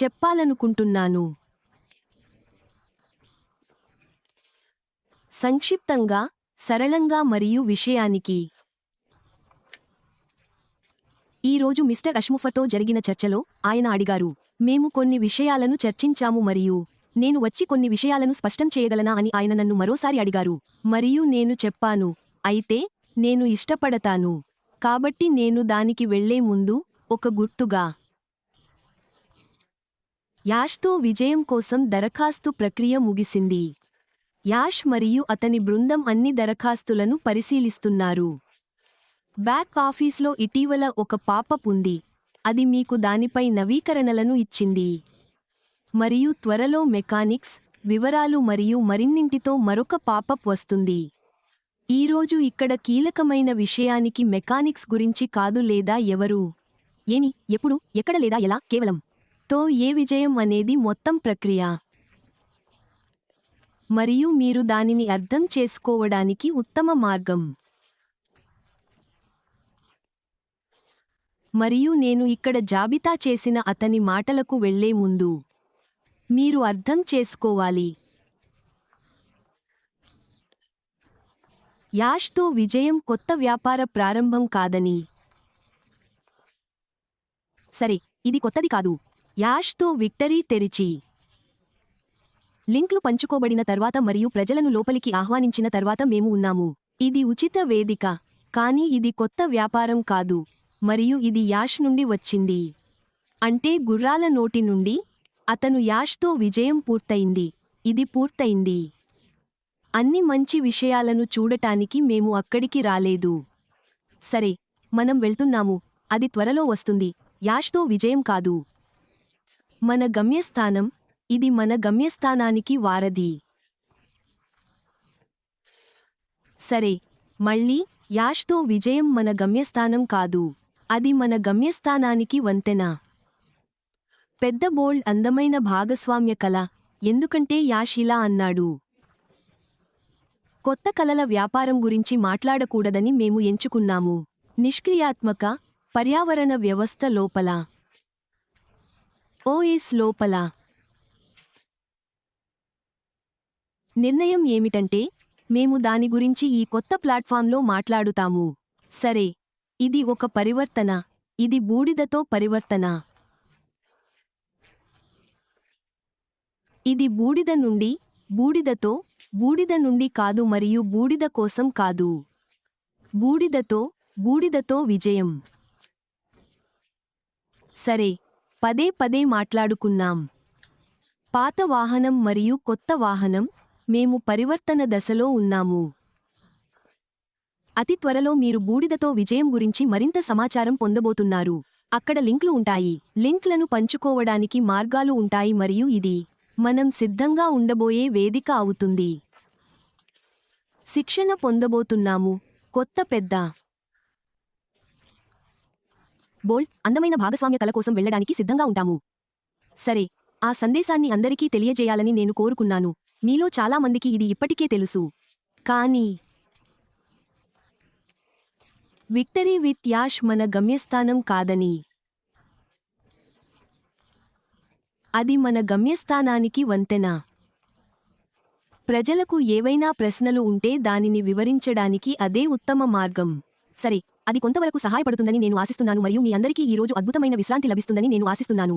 చెప్పాలనుకుంటున్నాను. సంక్షిప్తంగా, సరళంగా మరియు విషయానికి. ఈరోజు మిస్టర్ అష్ముఫర్తో జరిగిన చర్చలో ఆయన అడిగారు. మేము కొన్ని విషయాలను చర్చించాము మరియు నేను వచ్చి కొన్ని విషయాలను స్పష్టం చేయగలనా అని ఆయన నన్ను మరోసారి అడిగారు. మరియు నేను చెప్పాను, అయితే నేను ఇష్టపడతాను. కాబట్టి నేను దానికి వెళ్లే ముందు ఒక గుర్తుగా యాష్తో విజయం కోసం దరఖాస్తు ప్రక్రియ ముగిసింది. యాష్ మరియు అతని బృందం అన్ని దరఖాస్తులను పరిశీలిస్తున్నారు. బ్యాక్ ఆఫీస్లో ఇటీవల ఒక పాపప్ ఉంది. అది మీకు దానిపై నవీకరణలను ఇచ్చింది. మరియు త్వరలో మెకానిక్స్, వివరాలు మరియు మరిన్నింటితో మరొక పాపప్ వస్తుంది. ఈరోజు ఇక్కడ కీలకమైన విషయానికి మెకానిక్స్ గురించి కాదు లేదా ఎవరు, ఏమి, ఎప్పుడు, ఎక్కడ లేదా ఎలా, కేవలం తో ఏ విజయం అనేది మొత్తం ప్రక్రియ. మరియు మీరు దానిని అర్థం చేసుకోవడానికి ఉత్తమ మార్గం. మరియు నేను ఇక్కడ జాబితా చేసిన అతని మాటలకు వెళ్లే ముందు మీరు అర్థం చేసుకోవాలి. యాష్తో విజయం కొత్త వ్యాపార ప్రారంభం కాదని. సరే, ఇది కొత్తది కాదు. యాష్తో విక్టరీ తెరిచి లింక్లు పంచుకోబడిన తర్వాత మరియు ప్రజలను లోపలికి ఆహ్వానించిన తర్వాత మేము ఉన్నాము. ఇది ఉచిత వేదిక, కానీ ఇది కొత్త వ్యాపారం కాదు. మరియు ఇది యాష్ నుండి వచ్చింది. అంటే గుర్రాల నోటి నుండి. అతను యాష్తో విజయం పూర్తయింది. ఇది పూర్తయింది. అన్ని మంచి విషయాలను చూడటానికి మేము అక్కడికి రాలేదు. సరే, మనం వెళ్తున్నాము. అది త్వరలో వస్తుంది. యాష్తో విజయం కాదు మన గమ్యస్థానం. ఇది మన గమ్యస్థానానికి వారధి. సరే, మళ్ళీ యాష్తో విజయం మన గమ్యస్థానం కాదు. అది మన గమ్యస్థానానికి వంతెన. పెద్ద బోల్డ్ అందమైన భాగస్వామ్య కళ. ఎందుకంటే యాష్ ఇలా అన్నాడు. కొత్త కలల వ్యాపారం గురించి మాట్లాడకూడదని మేము ఎంచుకున్నాము. నిష్క్రియాత్మక, పర్యావరణ వ్యవస్థ లోపల, ఓఎస్ లోపల. నిర్ణయం ఏమిటంటే మేము దాని గురించి ఈ కొత్త ప్లాట్ఫాంలో మాట్లాడుతాము. సరే, ఇది ఒక పరివర్తన. ఇది బూడిదతో పరివర్తన. ఇది బూడిద నుండి, బూడిదతో, బూడిద నుండి కాదు మరియు బూడిద కోసం కాదు. బూడిదతో, బూడిదతో విజయం. సరే, పదే పదే మాట్లాడుకున్నాం. పాత వాహనం మరియు కొత్త వాహనం. మేము పరివర్తన దశలో ఉన్నాము. అతి త్వరలో మీరు బూడిదతో విజయం గురించి మరింత సమాచారం పొందబోతున్నారు. అక్కడ లింక్లు ఉంటాయి. లింక్లను పంచుకోవడానికి మార్గాలు ఉంటాయి మరియు ఇది మనం సిద్ధంగా ఉండబోయే వేదిక అవుతుంది. శిక్షణ పొందబోతున్నాము. కొత్త పెద్ద బోల్డ్ అందమైన భాగస్వామ్య కళ కోసం వెళ్ళడానికి సిద్ధంగా ఉంటాము. సరే, ఆ సందేశాన్ని అందరికీ తెలియజేయాలని నేను కోరుకున్నాను. మీలో చాలా మందికి ఇది ఇప్పటికే తెలుసు. కానీ విక్టరీ విత్ యాష్ మన గమ్యస్థానం కాదని. అది మన గమ్యస్థానానికి వంతెన. ప్రజలకు ఏవైనా ప్రశ్నలు ఉంటే దానిని వివరించడానికి అదే ఉత్తమ మార్గం. సరే, అది కొంతవరకు సహాయపడుతుందని నేను ఆశిస్తున్నాను మరియు మీ అందరికీ ఈ రోజు అద్భుతమైన విశ్రాంతి లభిస్తుందని నేను ఆశిస్తున్నాను.